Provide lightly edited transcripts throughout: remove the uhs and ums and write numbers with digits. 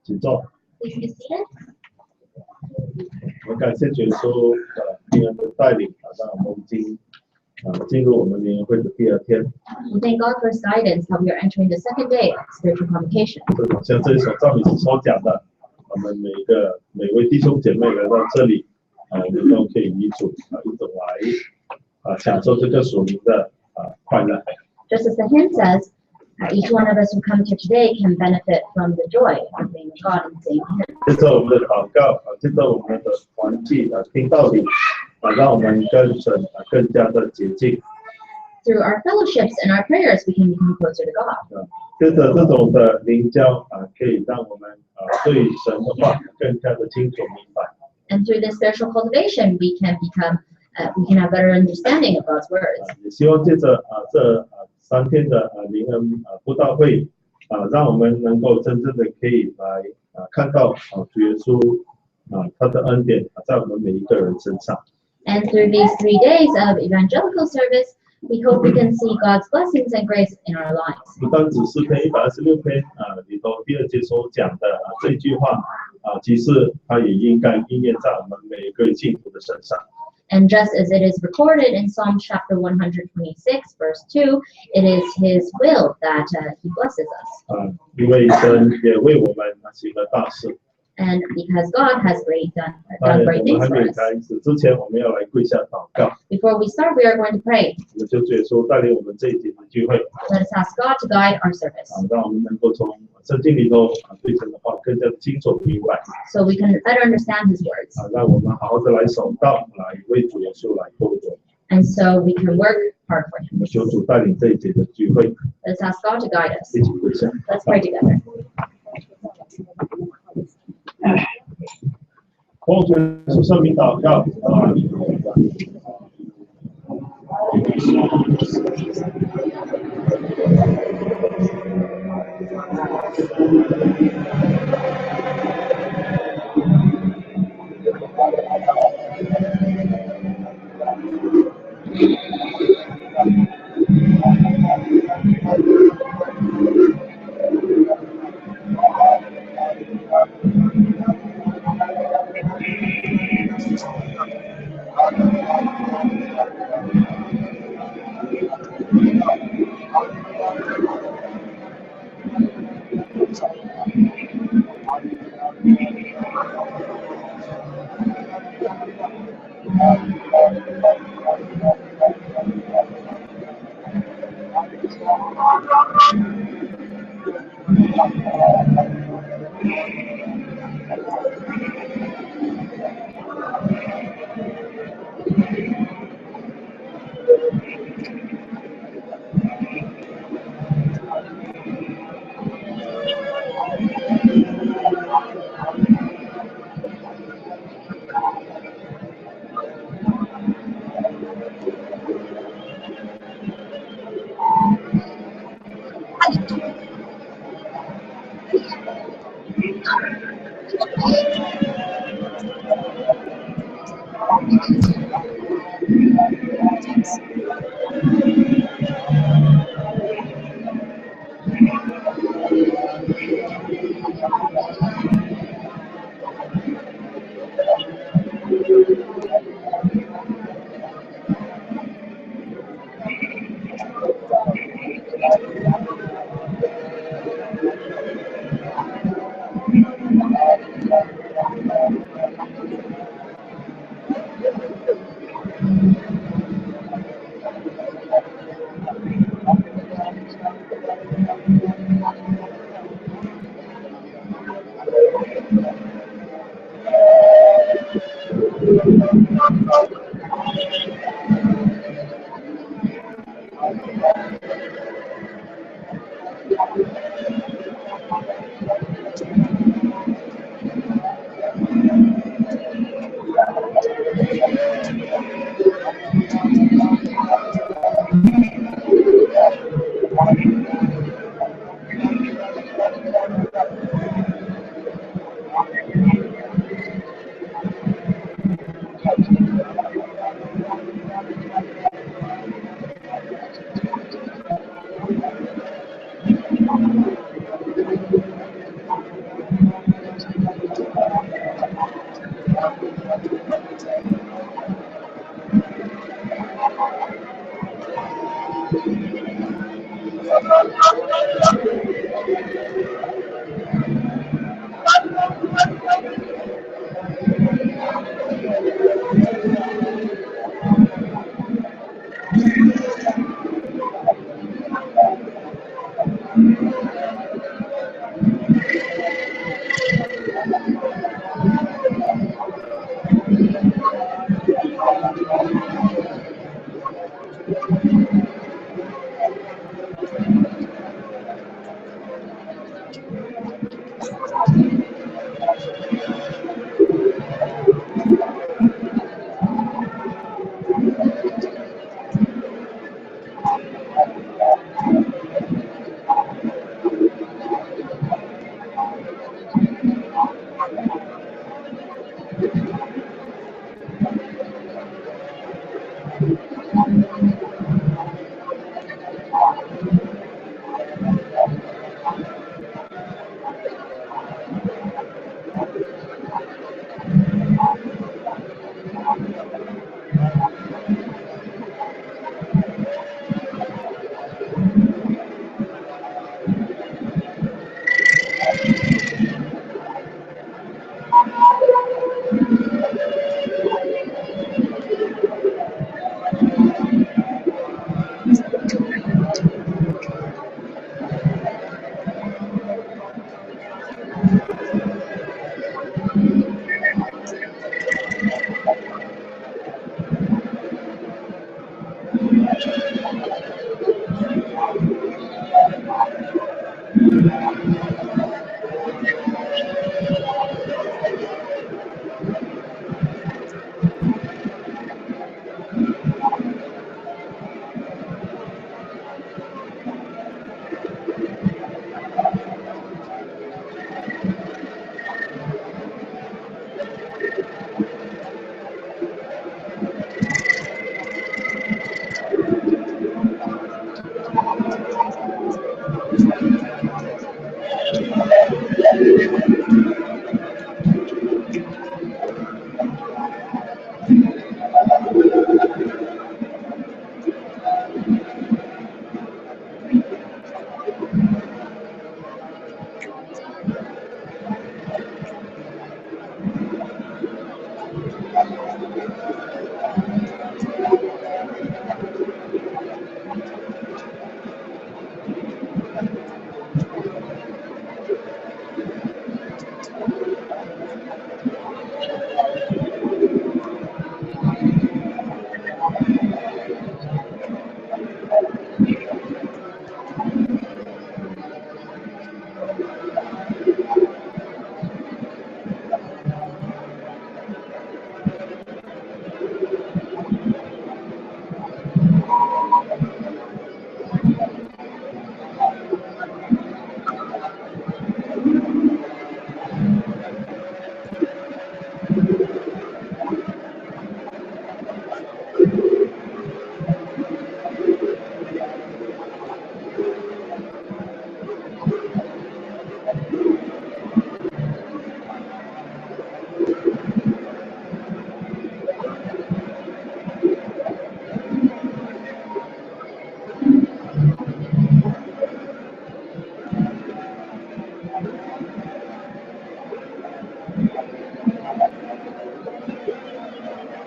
请坐。 Please be seated. 我们感谢主说灵恩的带领，让我们已经进入我们灵恩会的第二天。 We thank God for His guidance how we are entering the second day of spiritual convocation. 像这一首赞美诗所讲的，我们每位弟兄姐妹来到这里，我们都可以与主一同来享受这个属灵的快乐。 Just as the hymn says, each one of us who comes here today can benefit from the joy of being with God and saying Him. 接着我们的祷告，接着我们的团契听道理，让我们跟神更加的接近。 Through our fellowships and our prayers, we can become closer to God. 接着这种的灵交可以让我们对神的话更加的清楚明白。 And through this spiritual cultivation, we can have better understanding of God's words. 也希望借着这3天的灵恩布道会，让我们能够真正的可以来看到主耶稣他的恩典在我们每一个人身上。 And through these 3 days of evangelical service, we hope we can see God's blessings and grace in our lives. 不单只是篇126篇里头第2节所讲的这句话其实它也应该应验在我们每一个信徒的身上。 And just as it is recorded in Psalm chapter 126, verse 2, it is His will that He blesses us. 因为神也为我们行了大事。 And because God has done 我 great 们 things 还 for 没 us. 开始之前，我们要来跪下祷告。 Before we start, we are going to pray. 我们就主耶稣带领我们这一节的聚会， Let us ask God to guide our service 让我们能够从圣经里头对神的话更加清楚明白， so we can better understand His words. 让我们好好的来守道，来为主耶稣来工作。 And so we can work hard for 我 Him. 们求主带领这一节的聚会， Let us ask God to guide us. 一起跪下。 Let's pray together. 奉主耶稣圣名祷告。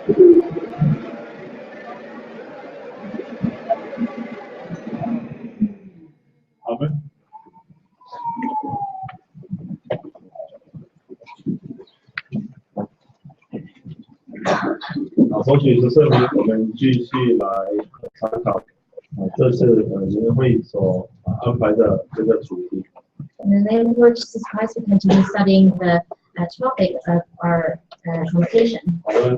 好吗？或许是圣经，我们继续来参考这次联会所安排的这个主题。In the name of Lord Jesus Christ, we continue studying the topic of our conversation. 我们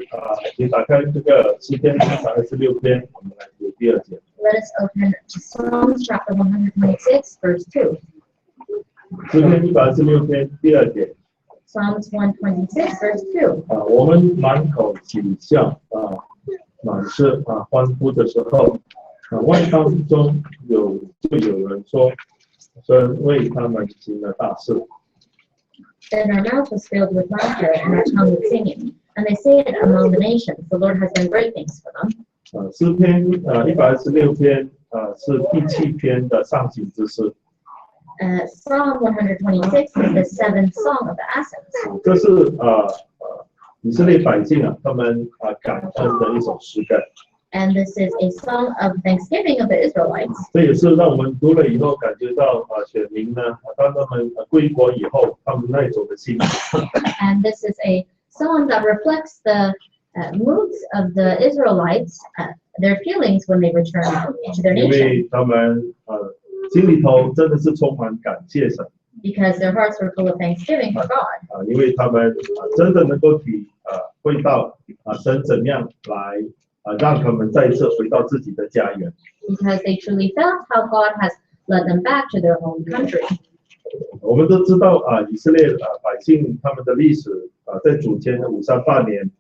请打开这个诗篇126篇，我们来读第2节。Let us open to Psalms chapter 126, verse 2. 诗篇126篇第2节。Psalms 126, verse 2. 我们满口喜笑满是欢呼的时候，万邦中就有人说，神为他们行了大事。Then our mouth was filled with laughter and our tongue with singing. And they say it among the nations, the Lord has done great things for them. 诗篇126篇是第7篇的上行之诗。Psalm 126 is the 7th song of the Ascents. 这是以色列百姓他们感恩的一首诗歌。And this is a song of thanksgiving of the Israelites. 这也是让我们读了以后感觉到选民呢，当他们归国以后，他们那种的心情。And this is a song that reflects the moods of the Israelites, their feelings when they return to their 因 nation. 为他们心里头真的是充满感谢神。Because their hearts were full of thanksgiving for God. 因为他们真的能够体会到神怎样来让他们再次回到自己的家园。Because they truly felt how God has led them back to their own country. 我们都知道以色列百姓他们的历史在主前538年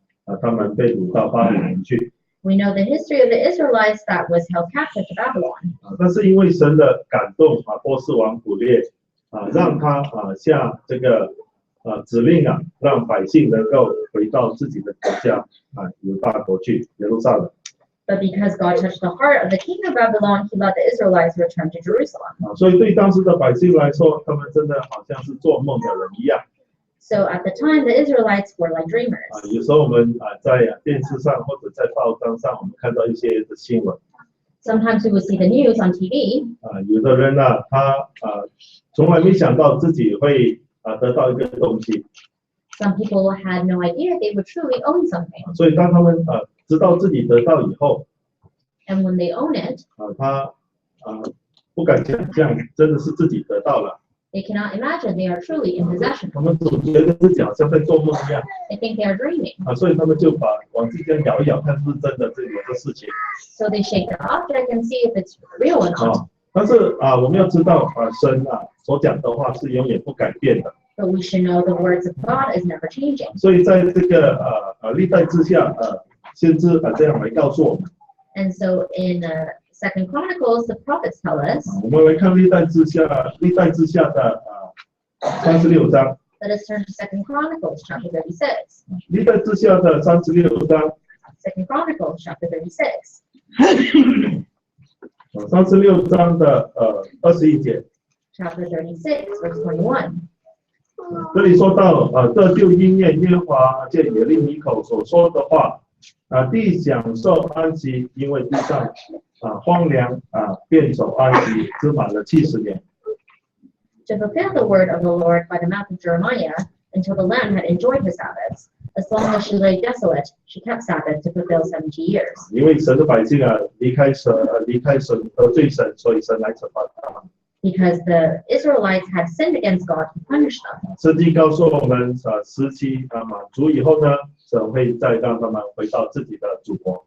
他们被掳到巴比伦去。We know the history of the Israelites that was held captive to Babylon. 但是因为神的感动波斯王古列让他下这个指令让百姓能够回到自己的国家犹大国去耶路撒冷。But because God touched the heart of the king of Babylon, he let the Israelites return to Jerusalem. 所以对当时的百姓来说，他们真的好像是做梦的人一样。So at the time, the Israelites were like dreamers. 有时候我们在电视上或者在报章上，我们看到一些的新闻。Sometimes we would see the news on TV. 有的人他从来没想到自己会得到一个东西。Some people had no idea they would truly own something. 所以当他们知道自己得到以后， And when they own it, 他不敢想象真的是自己得到了。they cannot imagine they are truly in possession. 他们总觉得自己好像在做梦一样。They think they are dreaming. 所以他们就往自己摇一摇，看是不是真的有这事情。So they shake the object and see if it's real or not. 但是我们要知道神所讲的话是永远不改变的。But we should know the words of God is never changing. 所以在这个历代志下先知这样来告诉我们。And so in 2 Chronicles, the prophets tell us. 我们来看历代志下的36章。Let us turn to 2 Chronicles chapter 36. 历代志下的36章。2 Chronicles chapter 36. 36章的21节。Chapter 36, verse 21. 这里说到这就应验耶和华借耶利米口所说的话地享受安息，因为地上荒凉便走安息，只满了70年。To fulfill the word of the Lord by the mouth of Jeremiah, until the land had enjoyed her Sabbaths. As long as she lay desolate, she kept Sabbath to fulfill 70 years. 因为神的百姓离开神得罪神，所以神来惩罚他们。Because the Israelites had sinned against God, he punished them. 圣经告诉我们时期满足以后呢，神会再让他们回到自己的祖国。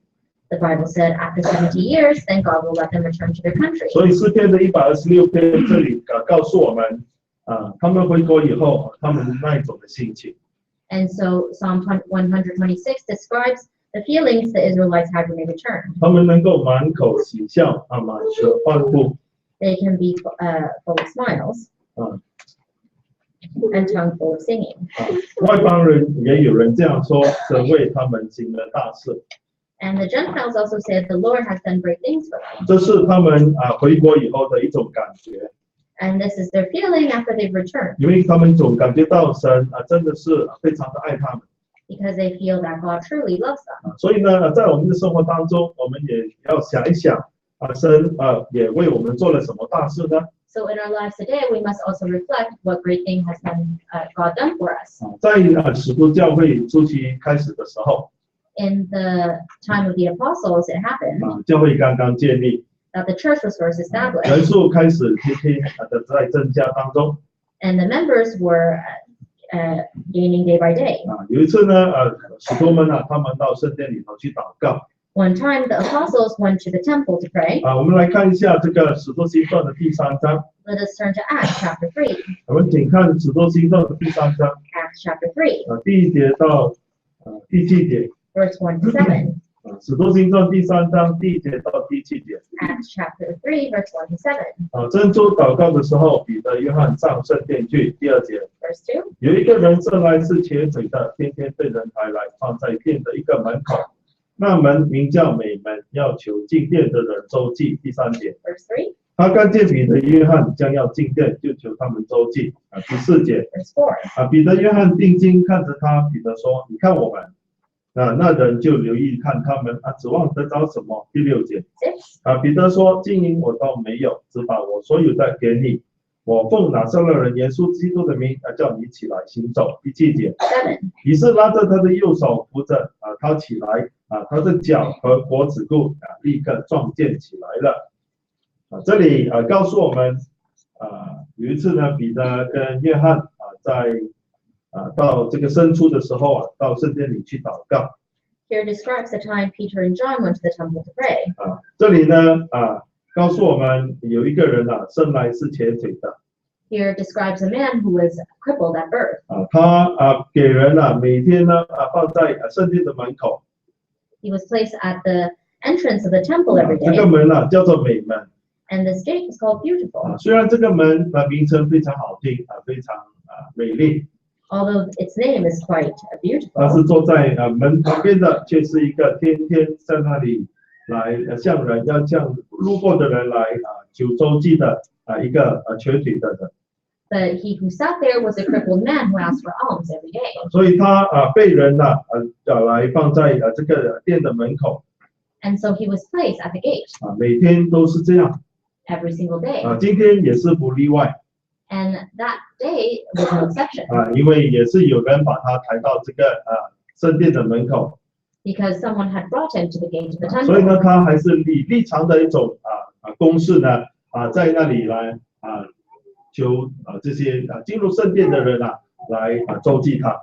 The Bible said after 70 years, then God will let them return to their country. 所以诗篇的126篇这里告诉我们他们回国以后他们那一种的心情。And so Psalm 126 describes the feelings the Israelites had when they returned. 他们能够满口喜笑满舌欢呼。They can be full of smiles and tongue full of singing. 外邦人也有人这样说，神为他们行了大事。And the Gentiles also said the Lord has done great things for them. 这是他们回国以后的一种感觉。And this is their feeling after they've returned. 因为他们总感觉到神真的是非常的爱他们。because they feel that God truly loves them. 所以呢，在我们的生活当中，我们也要想一想神也为我们做了什么大事呢？ So in our lives today, we must also reflect what great thing has God done for us. 在使徒教会初期开始的时候， In the time of the apostles, it happened 教会刚刚建立， that the church was first 人 established, 数开始天天的在增加当中。 and the members were gaining day by day. 有一次呢，使徒们他们到圣殿里头去祷告。 One time, the apostles went to the temple to pray. 我们来看一下这个使徒行传的第3章。 Let us turn to Acts chapter 3. 我们请看使徒行传的第3章， Acts chapter 3, 第1节到第7节。 verse 1 to 7. 使徒行传第3章第1节到第7节。 Acts chapter 3, verse 1 to 7. 珍珠祷告的时候，彼得、约翰上圣殿去。第2节， Verse 2. 有一个人生来是瘸腿的，天天被人抬来放在殿的一个门口，那门名叫美门，要求进殿的人周济。第3节， Verse 3. 他看见彼得、约翰将要进殿，就求他们周济。第4节， Verse 4. 彼得、约翰定睛看着他，彼得说：“你看我们。”那人就留意看他们，指望得着什么？第6节， 6. 彼得说：“金银我都没有，只把我所有的给你。我奉拿撒勒人耶稣基督的名，叫你起来行走。”第7节， 7. 于是拉着他的右手扶着他起来，他的脚和脖子骨立刻壮健起来了。这里告诉我们，有一次呢，彼得跟约翰在到这个申初的时候到圣殿里去祷告。 Here describes the time Peter and John went to the temple to pray. 这里呢告诉我们有一个人生来是瘸腿的。 Here describes a man who was crippled at birth. 他给人每天呢放在圣殿的门口。 He was placed at the entrance of the temple every 这个 day, 门叫做美门。 and this gate is called Beautiful. 虽然这个门名称非常好听非常美丽， Although its name is quite 但 beautiful, 是坐在门旁边的却是一个天天在那里来向人要向路过的人来求周济的一个瘸腿的人。 but he who sat there was a crippled man who asked for alms every day. 所以他被人来放在这个店的门口。 And so he was placed at the gate 每天都是这样。 every single day. 今天也是不例外。 And that day was no exception, 因为也是有人把他抬到这个圣殿的门口。 because someone had brought him to the gate of the 所以 temple. 呢，他还是以立常的一种公式呢在那里来求这些进入圣殿的人来周济他。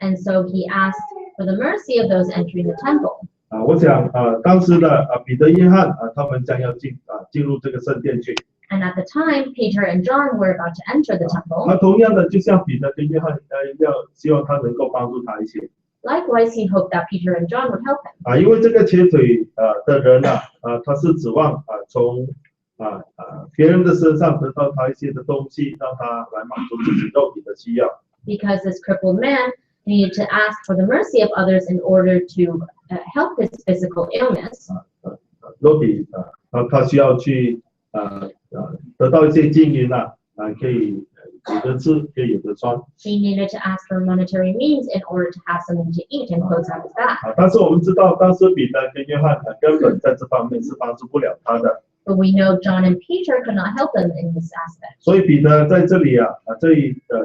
And so he asked for the mercy of those entering the temple. 我想当时的彼得、约翰他们将要进入这个圣殿去。 And at the time, Peter and John were about to enter the temple. 同样的，就像彼得跟约翰要希望他能够帮助他一些。 Likewise, he hoped that Peter and John would help him, 因为这个瘸腿的人他是指望从别人的身上得到他一些的东西，让他来满足自己肉体的需要。 because this crippled man needed to ask for the mercy of others in order to help his physical illness. 肉体他需要去得到一些金银可以有的吃，可以有的穿。 He needed to ask for monetary means in order to have something to eat and clothes on his back. 但是我们知道，当时彼得跟约翰根本在这方面是帮助不了他的。 But we know John and Peter could not help him in this aspect. 所以彼得在这里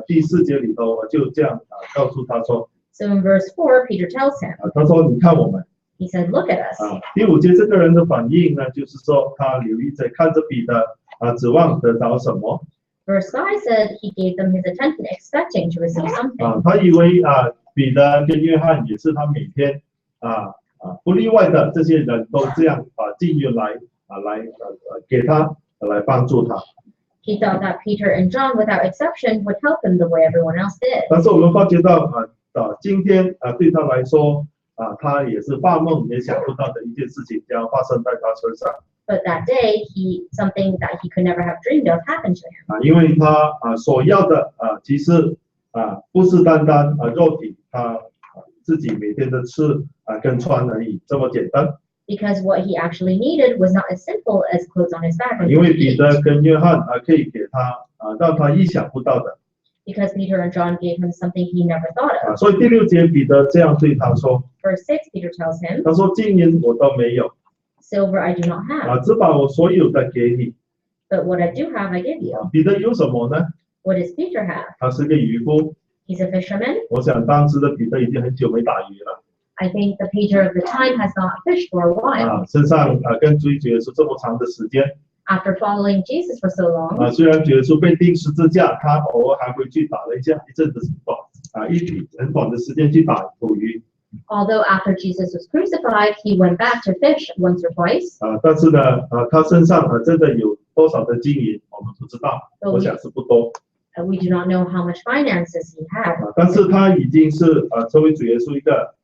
第4节里头就这样告诉他说， So in verse 4, Peter tells him, 他说你看我们。 he said, look at us. 第5节这个人的反应呢，就是说他留意着看着彼得指望得着什么。 Verse 5 said he gave them his attention, expecting to receive something. 他以为彼得跟约翰也是他每天不例外的这些人都这样把金银来给他来帮助他。 He thought that Peter and John, without exception, would help him the way everyone else did. 但是我们发觉到今天对他来说他也是发梦也想不到的一件事情将发生在他身上。 But that day, something that he could never have dreamed of happened to him. 因为他所要的其实不是单单肉体，他自己每天的吃跟穿而已，这么简单。 Because what he actually needed was not as simple as clothes on his back. 因为彼得跟约翰可以给他让他意想不到的。because Peter and John gave him something he never thought of. 所以第6节彼得这样对他说， Verse 6, Peter tells him, 他说金银我都没有， Silver I do not have, 只把我所有的给你。 but what I do have I give you. 彼得有什么呢？ What does Peter have? 他是个渔夫。 He's a fisherman. 我想当时的彼得已经很久没打鱼了。 I think the Peter of the time has not fished for a while. 身上跟追主耶稣这么长的时间。 After following Jesus for so long, 虽然主耶稣被钉十字架，他偶尔还会去打了一阵子很短的时间去打捕鱼。 although after Jesus was crucified, he went back to fish once or twice. 但是呢，他身上真的有多少的金银，我们不知道，我想是不多。 We do not know how much finances he had. 但是他已经是成为主耶稣一个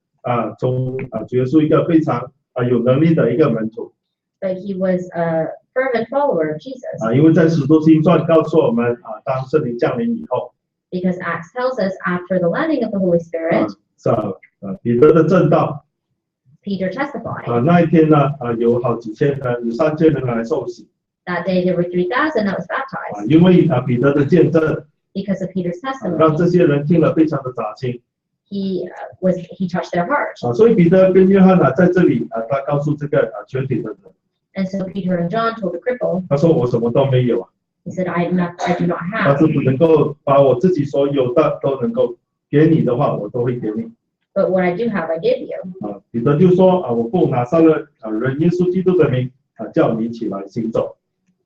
从主耶稣一个非常有能力的一个门徒。 But he was a fervent follower of Jesus. 因为在使徒行传告诉我们当圣灵降临以后， Because Acts tells us after the landing of the Holy Spirit, 彼得的正道， Peter testified. 那一天呢，有好几千人，有3000人来受洗。 That day there were 3,000 that was baptized. 因为彼得的见证， Because of Peter's 让 testimony, 这些人听了非常的扎心。 he touched their heart. 所以彼得跟约翰在这里他告诉这个全体的人， And so Peter and John told the cripple, 他说我什么都没有 he said, I do not 但 have. 是不能够把我自己所有的都能够给你的话，我都会给你。 But what I do have, I give you. 彼得就说我奉拿撒勒人耶稣基督的名叫你起来行走。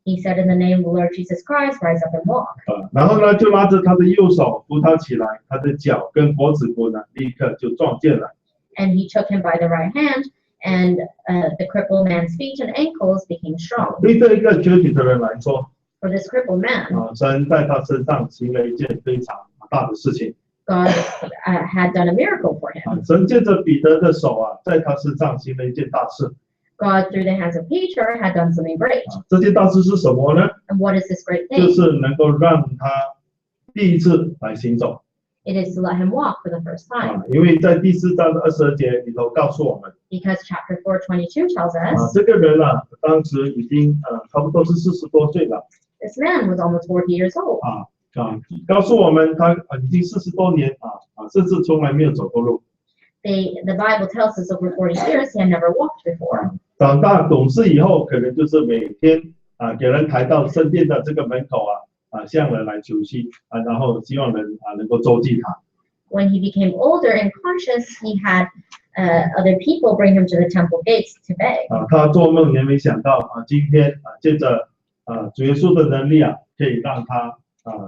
He said, in the name of the Lord Jesus Christ, rise up and walk. 然后呢，就拉着他的右手扶他起来，他的脚跟脖子骨呢，立刻就撞见了。 And he took him by the right hand, and the crippled man's feet and ankles became strong. 对这一个全体的人来说， For this crippled man, 神在他身上行了一件非常大的事情。 God had done a miracle for him. 神借着彼得的手在他身上行了一件大事。 God, through the hands of Peter, had done something great. 这件大事是什么呢？ And what is this great 就 thing? 是能够让他第一次来行走。 It is to let him walk for the first time. 因为在第4章的22节里头告诉我们， Because chapter 4:22 tells us 这个人当时已经差不多是40多岁了。 this man was almost 40 years old. 告诉我们他已经40多年甚至从来没有走过路。 The Bible tells us over 40 years he had never walked before. 长大懂事以后，可能就是每天给人抬到圣殿的这个门口向人来求息然后希望人能够周济他。 When he became older and conscious, he had other people bring him to the temple gates to beg. 他做梦也没想到今天借着主耶稣的能力可以让他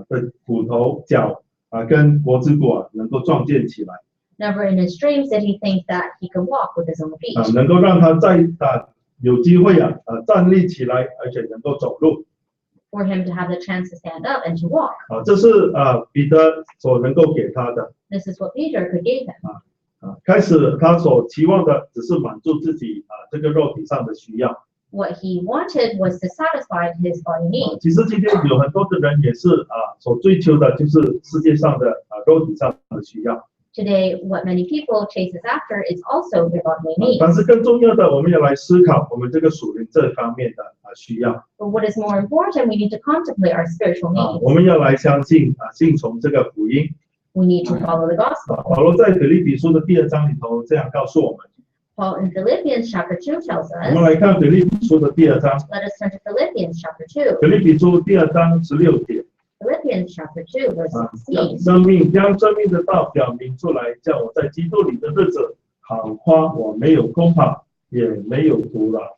的骨头脚跟脖子骨能够壮健起来。 Never in his dreams did he think that he could walk with his own feet. 能够让他再有机会站立起来，而且能够走路。 For him to have the chance to stand up and to walk. 这是彼得所能够给他的。 This is what Peter could give him. 开始他所期望的只是满足自己这个肉体上的需要。 What he wanted was to satisfy his body needs. 其实今天有很多的人也是所追求的就是世界上的肉体上的需要。 Today, what many people chases after is also their bodily needs. 但是更重要的，我们要来思考我们这个属灵这方面的需要。 But what is more important, we need to contemplate our spiritual 我 needs. 们要来相信信从这个福音。 We need to follow the gospel. 保罗在腓立比书的2章里头这样告诉我们。 Paul in Philippians chapter 2 tells 我们 us, 来看腓立比书的2章， let us turn to Philippians chapter 2. 腓立比书2章16节。 Philippians chapter 2 verse 16. 将生命的道表明出来，叫我在基督里的日子好夸我没有空跑，也没有徒劳。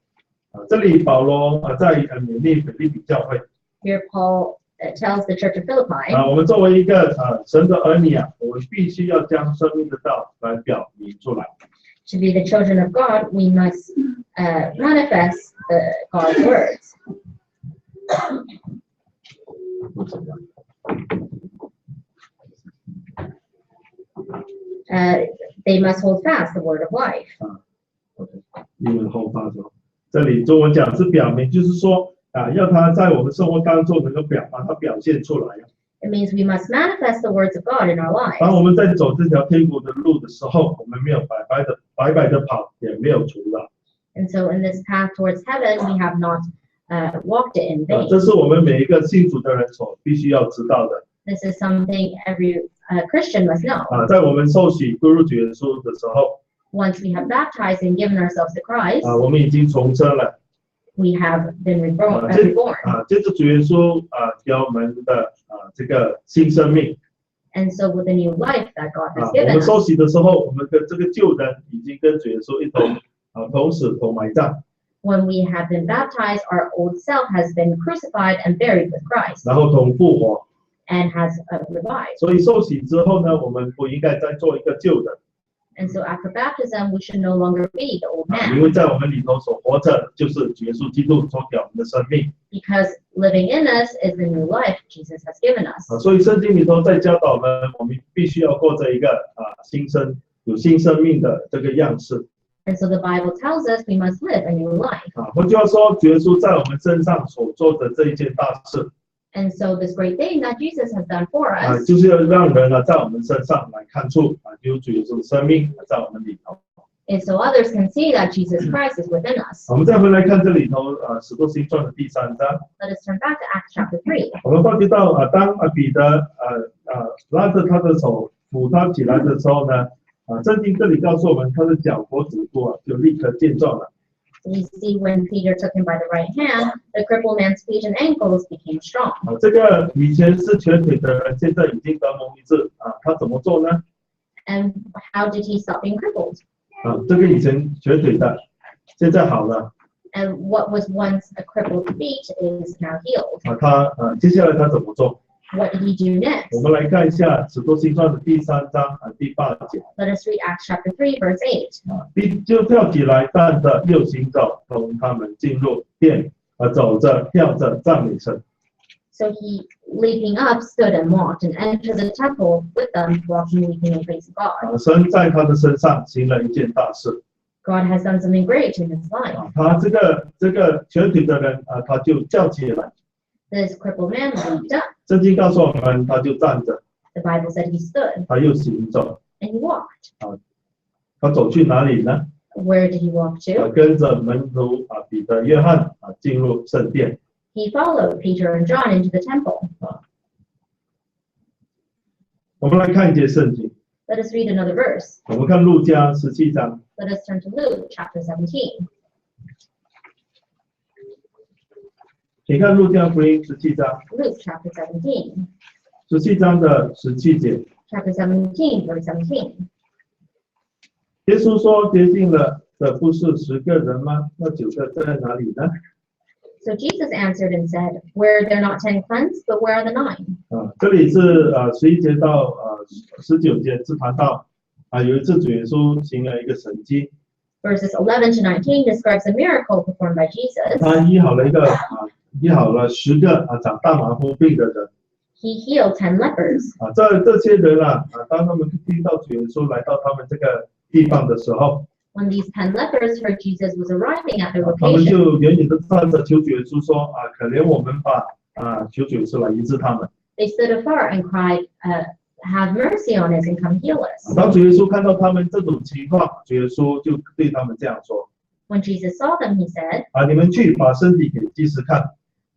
这里保罗在勉励腓立比教会。 Here Paul tells the church of Philippi, 我们作为一个神的儿女我们必须要将生命的道来表明出来。 to be the children of God, we must manifest God's words. They must hold fast the word of life. 英文后发说，这里中文讲是表明，就是说要他在我们生活当中能够把它表现出来。 It means we must manifest the words of God in our 当 lives. 我们在走这条天国的路的时候，我们没有白白的跑，也没有徒劳。 And so in this path towards heaven, we have not walked it in vain. 这是我们每一个信主的人所必须要知道的。This is something every Christian must know. 在我们受洗归入主耶稣的时候， Once we have baptized and given ourselves to Christ, 我们已经重生了。 we have been reborn. 接着主耶稣给我们的这个新生命。 And so with the new life that God has 我 given 们 us, 受洗的时候，我们的这个旧人已经跟主耶稣一同同死同埋葬， when we have been baptized, our old self has been crucified and buried with Christ 然后同复活。 and has revived. 所以受洗之后呢，我们不应该再做一个旧人， And so after baptism, we should no longer be the old 因 man, 为在我们里头所活着就是主耶稣基督所给我们的生命。 because living in us is the new life Jesus has given us. 所以圣经里头在教导我们必须要过着一个有新生命的这个样式。 And so the Bible tells us we must live a new life. 换句话说，主耶稣在我们身上所做的这一件大事， And so this great thing that Jesus has done for us 就是要让人在我们身上来看出有主耶稣的生命在我们里头。 is so others can see that Jesus Christ is within us. 我们再回来看这里头使徒行传的第3章， Let us turn back to Acts chapter 3. 我们发觉到当彼得拉着他的手扶他起来的时候呢，圣经这里告诉我们，他的脚脖子部就立刻健壮了。 We see when Peter took him by the right hand, the crippled man's feet and ankles became strong. 这个以前是瘸腿的人，现在已经得蒙医治他怎么做呢？ And how did he stop being crippled? 这个以前瘸腿的，现在好了。 And what was once a crippled feet is now healed. 接下来他怎么做？ What did he do 我 next? 们来看一下《使徒行传》的第3章第8节。 Let us read Acts chapter 3, verse 8. 就跳起来，站着又行走，同他们进入殿，走着跳着赞美神。 So he, leaping up, stood and walked, and entered the temple with them, walking, leaping, and praising God. 神在他的身上行了一件大事。 God has done something great in his life. 他这个瘸腿的人他就叫起来。 This crippled man leaped up. 圣经告诉我们，他就站着， The Bible said he stood 他又行走。 and he walked. 他走去哪里呢？ Where did he walk to? 跟着门徒彼得、约翰进入圣殿。 He followed Peter and John into the temple. 我们来看一节圣经， Let us read another verse. 我们看路加17章。 Let us turn to Luke chapter 17. 请看路加福音17章Luke chapter 17. ，17章的17节。 Chapter 17, verse 17. 耶稣说：“洁净了的不是10个人吗？那9个在哪里呢？” So Jesus answered and said, Were there not 10 cleansed, but where are the 9? 这里是11节到19节是谈到有一次主耶稣行了一个神迹， Verses 11 to 19 describes a miracle performed by Jesus. 他医好了10个长大麻风病的人。 He healed 10 lepers. 这些人当他们听到主耶稣来到他们这个地方的时候， When these 10 lepers heard Jesus was arriving at their 他们 location, 就远远的站着求主耶稣说：“可怜我们吧！”求主耶稣来医治他们。 they stood afar and cried, Have mercy on us and come heal us. 当主耶稣看到他们这种情况，主耶稣就对他们这样说： When Jesus saw them, he said, 你们去把身体给祭司看。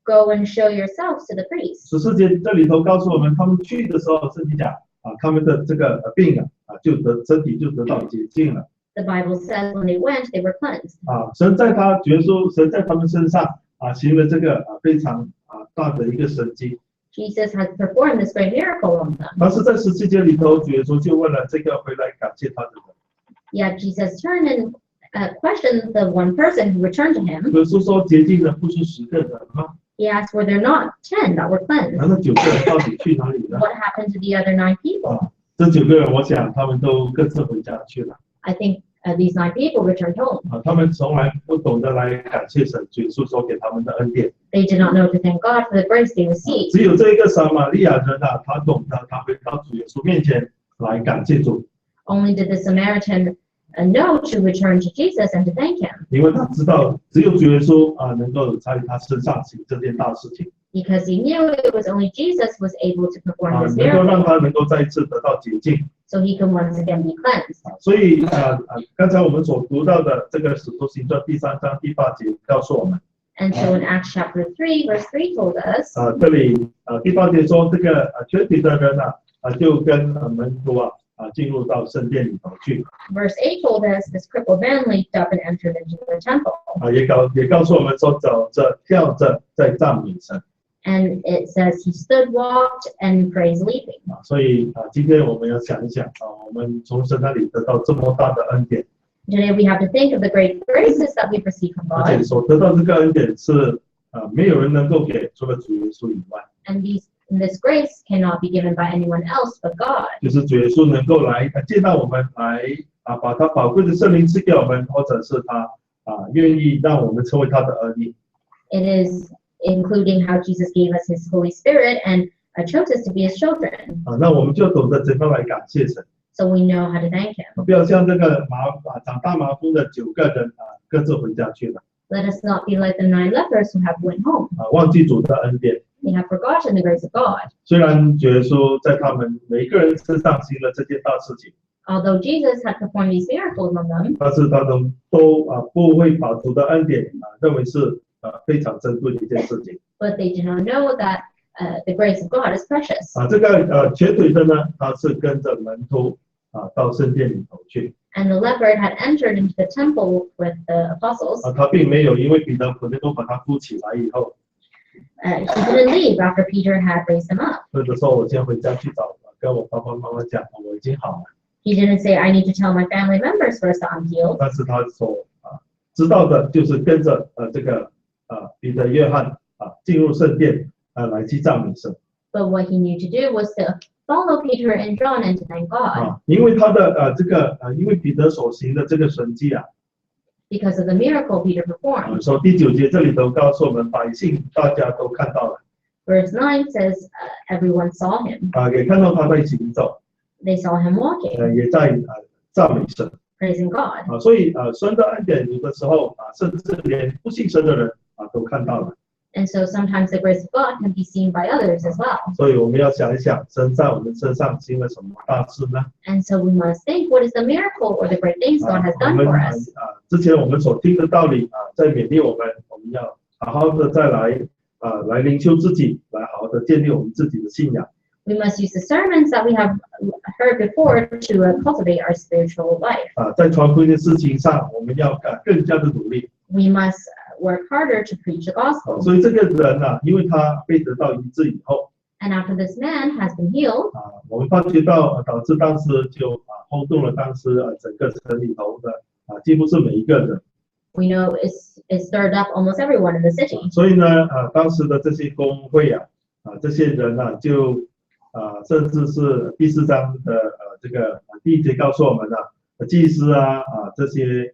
Go and show yourselves to the priest. 14节这里头告诉我们，他们去的时候，圣经讲他们的这个病身体就得到洁净了。 The Bible says when they went, they were cleansed. 神在他们身上行了这个非常大的一个神迹。 Jesus has performed this great miracle on them. 但是在17节里头，主耶稣就问了这个回来感谢他的人。 Yet Jesus turned and questioned the one person who returned to him. 主耶稣说：“洁净的不是10个人吗？ He asked, Were there not 10 that were cleansed? 那9个人到底去哪里呢？” What happened to the other 9 people? 这9个人，我想他们都各自回家去了。 I think these 9 people returned home. 他们从来不懂得来感谢神，主耶稣所给他们的恩典。 They did not know to thank God for the grace they received. 只有这一个撒玛利亚人他懂得，他回到主耶稣面前来感谢主， Only did the Samaritan know to return to Jesus and to thank him, 因为他知道只有主耶稣能够在他身上行这件大事情， because he knew it was only Jesus was able to perform this 能够让 miracle, 他能够再一次得到洁净。 so he can once again be cleansed. 所以刚才我们所读到的这个使徒行传第3章第8节告诉我们， And so in Acts chapter 3, verse 3 told us, 这里第8节说这个瘸腿的人就跟门徒进入到圣殿里头去。verse 8 told us this crippled man leaped up and entered into the temple. 也告诉我们说走着跳着在赞美神。And it says he stood, walked, and praised leaping. 所以今天我们要想一想我们从神那里得到这么大的恩典。Today we have to think of the great graces that we've received from 而且 God. 所得到这个恩典是没有人能够给，除了主耶稣以外。And this grace cannot be given by anyone else but God. 就是主耶稣能够来见到我们，来把他宝贵的圣灵赐给我们，或者是他愿意让我们成为他的儿女。It is including how Jesus gave us his Holy Spirit and chose us to be his children. 那我们就懂得怎样来感谢神。So we know how to thank him. 不要像这个长大麻风的9个人各自回家去了。Let us not be like the 9 lepers who have went home. 忘记主的恩典。They have forgotten the grace of God. 虽然主耶稣在他们每个人身上行了这件大事情， Although Jesus had performed these miracles on them, 但是他们都不会把主的恩典认为是非常珍贵的一件事情。 but they did not know that the grace of God is precious. 这个瘸腿的呢，他是跟着门徒到圣殿里头去。 And the leopard had entered into the temple with the apostles. 他并没有因为彼得可能都把他扶起来以后， He didn't leave after Peter had raised him up. 或者说我先回家去找跟我爸爸妈妈讲，我已经好了。 He didn't say, I need to tell my family members first that I'm healed. 但是他所知道的就是跟着这个彼得、约翰进入圣殿来去赞美神。 But what he knew to do was to follow Peter and John and to thank God. 因为他的因为彼得所行的这个神迹Because of the miracle Peter performed. 说第9节这里头告诉我们，百姓大家都看到了， Verse 9 says, everyone saw him. 也看到他在行走， They saw him walking, 也在赞美神。 praising God. 所以神的恩典有的时候甚至连不信神的人都看到了。 And so sometimes the grace of God can be seen by others as well. 所以我们要想一想，神在我们身上行了什么大事呢？ And so we must think, what is the miracle or the great things God has done for us? 之前我们所听的道理在勉励我们，我们要好好的再来灵修自己，来好好的建立我们自己的信仰。 We must use the sermons that we have heard before to cultivate our spiritual life. 在传福音的事情上，我们要更加的努力。 We must work harder to preach the gospel. 所以这个人因为他被得到医治以后， And after this man has been healed, 我们发觉到导致当时就轰动了当时整个城里头的几乎是每一个人。 we know it stirred up almost everyone in the city. 所以呢当时的这些公会这些人就甚至是第4章的这个第1节告诉我们祭司这些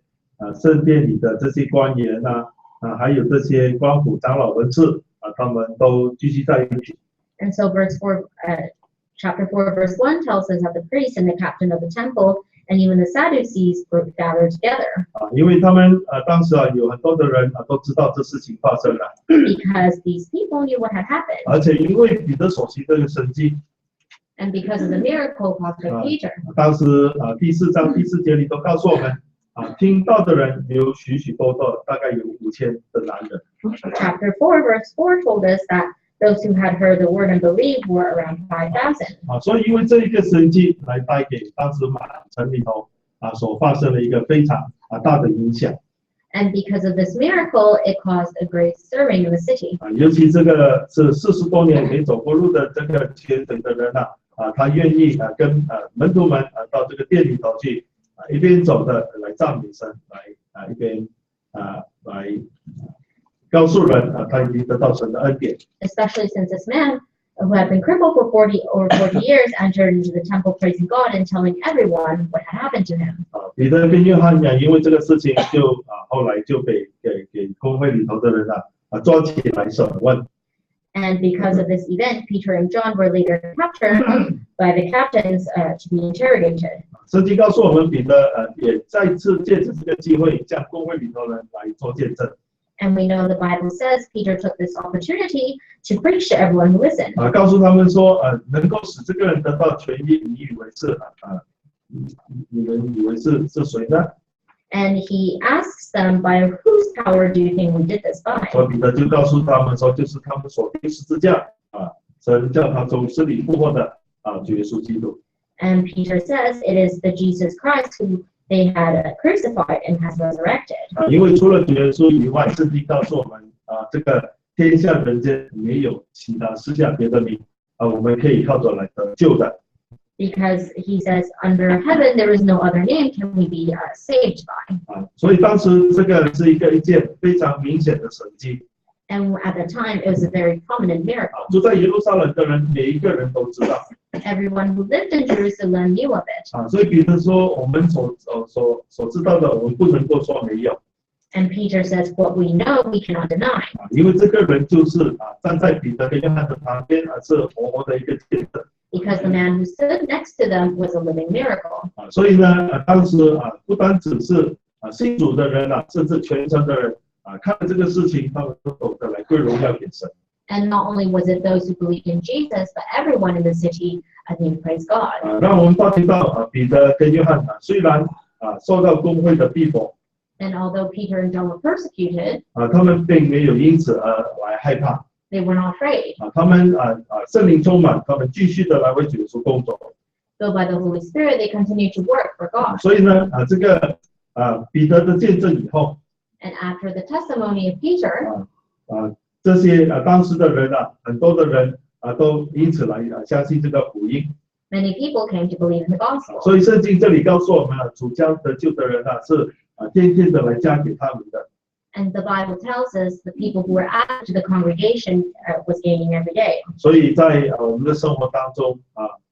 圣殿里的这些官员还有这些官府长老文士他们都聚集在一起。 And so chapter 4, verse 1 tells us that the priest and the captain of the temple and even the Sadducees were gathered together. 因为他们当时有很多的人都知道这事情发生了。 Because these people knew what had happened. 而且因为彼得所行这个神迹， And because of the miracle caused by Peter. 当时第4章第4节里都告诉我们听到的人有许许多多，大概有5000的男人。 Chapter 4, verse 4 told us that those who had heard the word and believed were around 5,000. 所以因为这一个神迹来带给当时满城里头所发生了一个非常大的影响。 And because of this miracle, it caused a great stirring in the city. 尤其这个是40多年没走过路的这个瘸腿的人他愿意跟门徒们到这个店里头去一边走的来赞美神，来一边来告诉人他已经得到神的恩典。 Especially since this man who had been crippled for 40 years entered into the temple praising God and telling everyone what had happened to him. 彼得跟约翰因为这个事情就后来就给公会里头的人抓起来审问。 And because of this event, Peter and John were later captured by the captains to be interrogated. 圣经告诉我们，彼得也再次借着这个机会向公会里头人来做见证。 And we know the Bible says Peter took this opportunity to preach to everyone who listened. 告诉他们说，能够使这个人得到痊愈，你们以为是谁呢？ And he asks them, by whose power do you think we did this by? 所以彼得就告诉他们说，就是他们所钉十字架神叫他从死里复活的主耶稣基督。And Peter says it is the Jesus Christ who they had crucified and has resurrected. 因为除了主耶稣以外，圣经告诉我们这个天下人间没有其他施下别的名我们可以靠着来得救的。Because he says, under heaven there is no other name can we be saved by. 所以当时这个是一件非常明显的神迹。And at the time, it was a very prominent miracle. 住在耶路撒冷的人，每一个人都知道。Everyone who lived in Jerusalem knew of it. 所以彼得说，我们所知道的，我们不能够说没有。And Peter says, what we know, we cannot deny. 因为这个人就是站在彼得跟约翰的旁边是活活的一个见证。Because the man who stood next to them was a living miracle. 所以呢，当时不单只是信主的人甚至全城的人看了这个事情，他们都懂得来归荣耀给神。And not only was it those who believed in Jesus, but everyone in the city, I think, praised God. 让我们发觉到彼得跟约翰虽然受到公会的逼迫。And although Peter and John were persecuted, 他们并没有因此而来害怕。They were not afraid. 他们圣灵充满，他们继续的来为主耶稣工作。So by the Holy Spirit, they continued to work for God. 所以呢，这个彼得的见证以后， And after the testimony of Peter, 这些当时的人很多的人都因此来相信这个福音。many people came to believe in the gospel. 所以圣经这里告诉我们主将得救的人是天天的来加给他们的。And the Bible tells us the people who were added to the congregation was gaining every day. 所以在我们的生活当中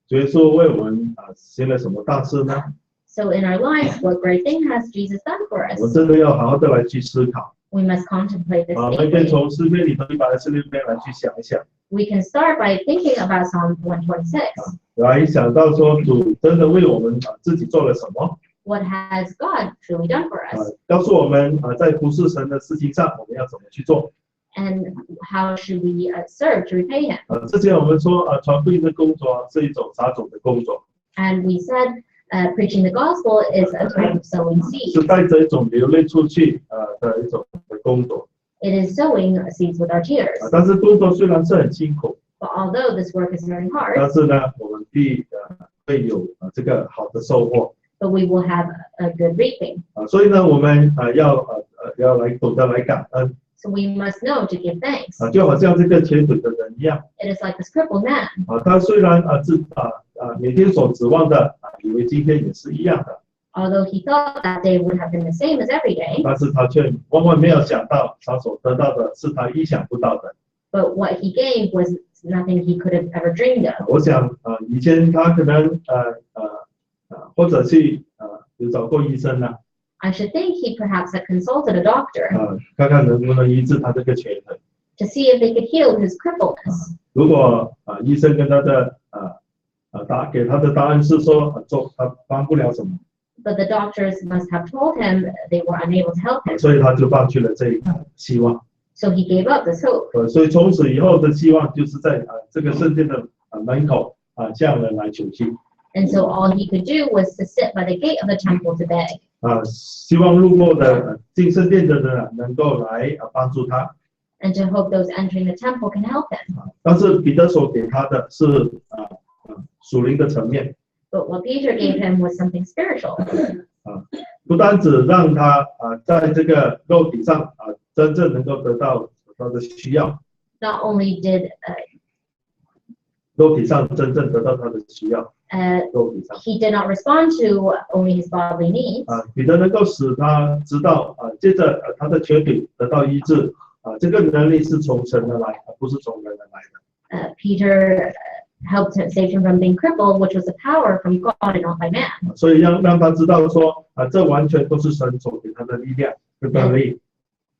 主耶稣为我们行了什么大事呢？ So in our lives, what great thing has Jesus done for us? 我们真的要好好的来去思考。We must contemplate this 我们可以 deeply. 从诗篇里头126篇来去想一想。We can start by thinking about Psalm 126. 来想到说主真的为我们自己做了什么。 What has God truly done for us? 告诉我们在服侍神的事情上我们要怎么去做。 And how should we serve to repay Him? 之前我们说传福音的工作是一种撒种的工作。 And we said preaching the gospel is a type of sowing 是 seeds. 带着一种流泪出去的一种的工作。 It is sowing seeds with our tears. 但是工作虽然是很辛苦， But although this work is very 但 hard, 是呢，我们必会有这个好的收获。 but we will have a good reaping. 所以呢，我们要来懂得来感恩。 So we must know to give thanks. 就好像这个瘸腿的人一样。 It is like this crippled man. 他虽然每天所指望的以为今天也是一样的， Although he thought that day would have been the same as every day, 但是他却万万没有想到，他所得到的是他意想不到的。 but what he gained was nothing he could have ever dreamed of. 我想以前他可能或者去有找过医生呢， I should think he perhaps had consulted a doctor 看看能不能医治他这个瘸腿。 to see if they could heal his crippledness. 如果医生跟他的给他的答案是说他帮不了什么， But the doctors must have told him they were unable to help him. 所以他就放弃了这一个希望。 So he gave up this hope. 所以从此以后的希望就是在这个圣殿的门口向人来求救。 And so all he could do was to sit by the gate of the temple to beg. 希望路过的进圣殿的人能够来帮助他。 And to hope those entering the temple can help him. 但是彼得所给他的是属灵的层面。 But what Peter gave him was something spiritual. 不单只让他在这个肉体上真正能够得到他的需要。 Not only did 肉体上真正得到他的需要。肉体上。 he did not respond to only his bodily needs. 彼得能够使他知道接着他的瘸腿得到医治。这个能力是从神而来，而不是从人而来的。Peter helped him save him from being crippled, which was a power from God and not by man. 所以让他知道说这完全都是神所给他的力量跟能力。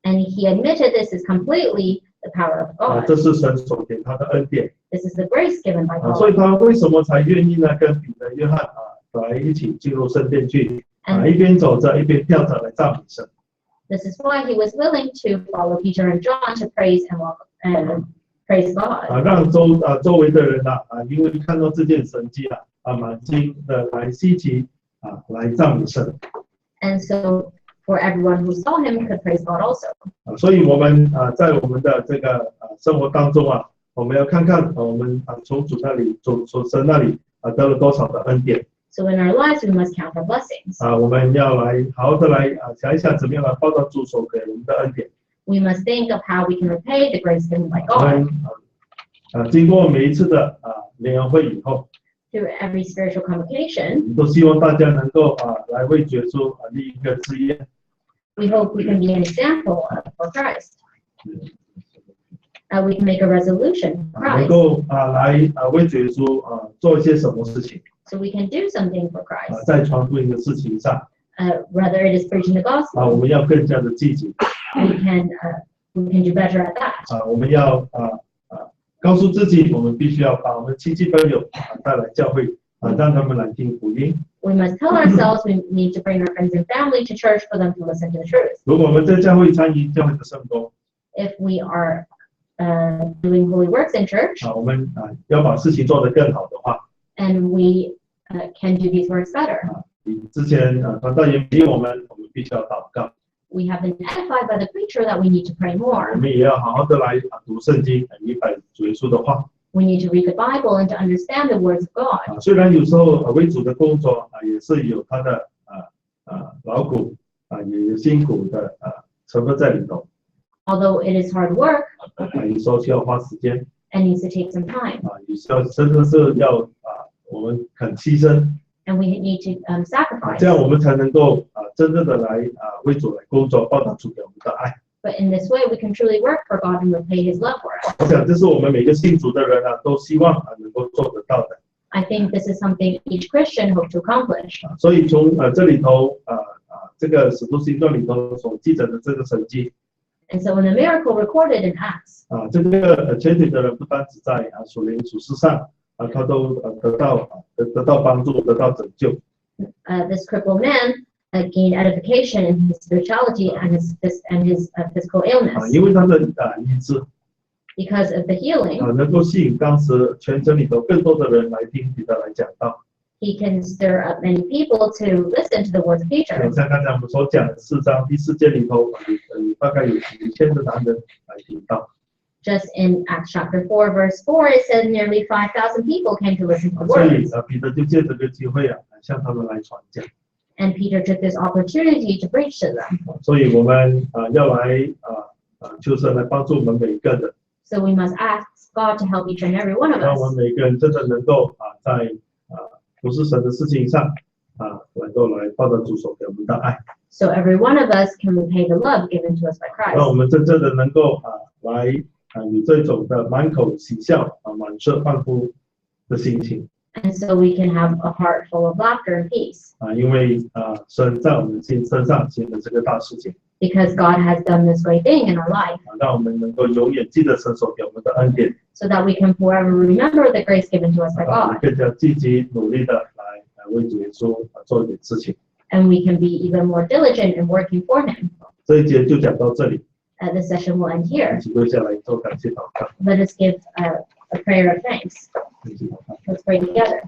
And he admitted this is completely the power of God. 这是神所给他的恩典。This is the grace given by God. 所以他为什么才愿意呢？跟彼得、约翰来一起进入圣殿去一边走着一边跳着来赞美神。 This is why he was willing to follow Peter and John to praise and praise God. 让周围的人因为看到这件神迹满心的来稀奇来赞美神。 And so for everyone who saw him could praise God also. 所以我们在我们的这个生活当中我们要看看我们从主那里从神那里得了多少的恩典。So in our lives, we must count our blessings. 我们要来好好的来想一想怎么样来报答主所给我们的恩典。We must think of how we can repay the grace given by 我 God. 们经过每一次的联合会以后， Through every spiritual 我 convocation, 们都希望大家能够来为耶稣立一个志愿。 we hope we can be an example for Christ. We can make a resolution for 能 Christ. 够来为耶稣做一些什么事情 So we can do something for Christ. 在传福音的事情上 Whether it is preaching the 我 gospel, 们要更加的积极 we can do better at that. 我们要告诉自己，我们必须要把我们亲戚朋友带来教会让他们来听福音。 We must tell ourselves we need to bring our friends and family to church for them to listen to the truth. 如果我们在教会参与教会的圣工 If we are doing holy works in church 我们要把事情做得更好的话 and we can do these works better, 之前传道也给我们必须要祷告， we have been edified by the preacher that we need to pray 我 more. 们也要好好的来读圣经，明白主耶稣的话。 We need to read the Bible and to understand the words of God. 虽然有时候为主的工作也是有他的劳苦也有辛苦的成分在里头 Although it is hard work 有时候需要花时间 and needs to take some time, 有时候真的是要我们肯牺牲 and we need to sacrifice. 这样我们才能够真正的来为主来工作，报答主给我们的爱。 But in this way, we can truly work for God and repay His love for us. 我想这是我们每个信主的人都希望能够做得到的。 I think this is something each Christian hopes to accomplish. 所以从这里头这个使徒行传里头所记载的这个神迹 And so in the miracle recorded in Acts, 这个瘸腿的人不单只在属灵属世上他都得到帮助，得到拯救。 this crippled man gained edification in his spirituality and his physical illness 因为他的医治 because of the healing. 能够吸引当时全城里头更多的人来听彼得来讲道。 He can stir up many people to listen to the words of Peter. 像刚才我们所讲的4章第4节里头大概有5000的男人来听到。 Just in Acts chapter 4, verse 4, it says nearly 5,000 people came to listen to the 所以 words. 彼得就借这个机会向他们来传讲。 And Peter took this opportunity to preach to them. 所以我们要来求神来帮助我们每一个人， So we must ask God to help each and every one of 让我 us 们每个人真的能够在不是神的事情上能够来报答主所给我们的爱， so every one of us can repay the love given to us by 让我 Christ. 们真正的能够来有这种的满口喜笑满色欢呼的心情 And so we can have a heart full of laughter and peace 因为神在我们身上行了这个大事情 because God has done this great thing in our life 让我们能够永远记得神所给我们的恩典 so that we can forever remember the grace given to us by 我们 God 更加积极努力的来为主耶稣做一点事情。 and we can be even more diligent in working for Him. 这一节就讲到这里， This session will end here. 一起跪下来做感谢祷告。 Let us give a prayer of thanks. 一起祷告。 Let's pray together.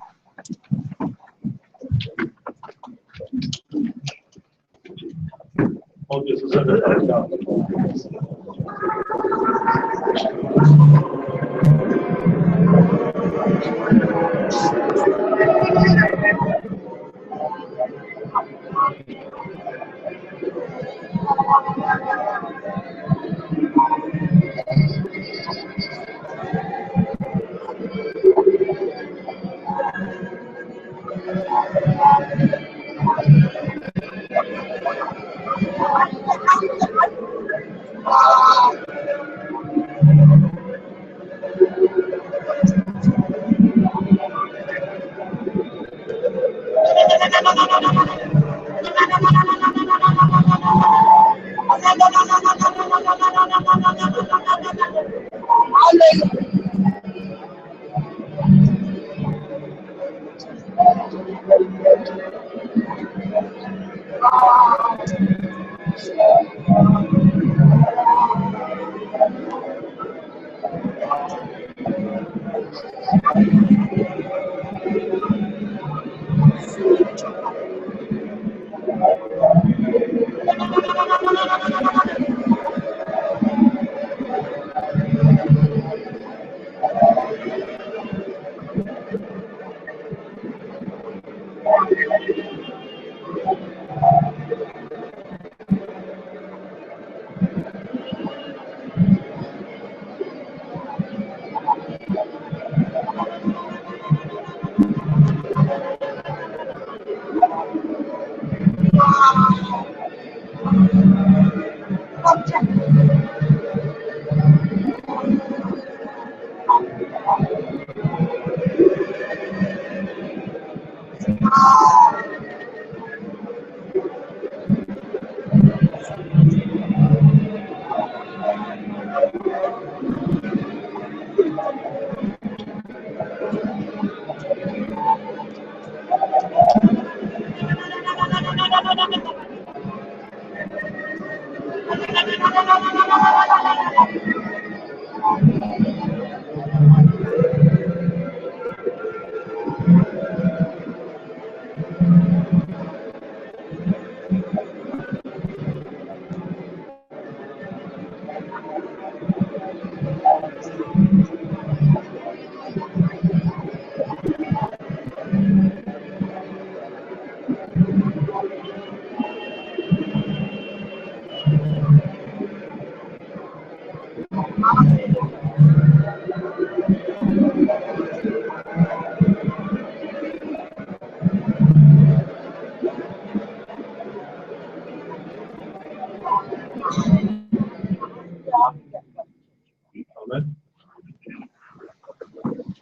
就是圣的祷告。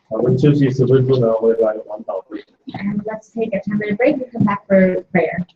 我们休息10分钟呢，回来玩祷会。And let's take a 10-minute break and come back for prayer.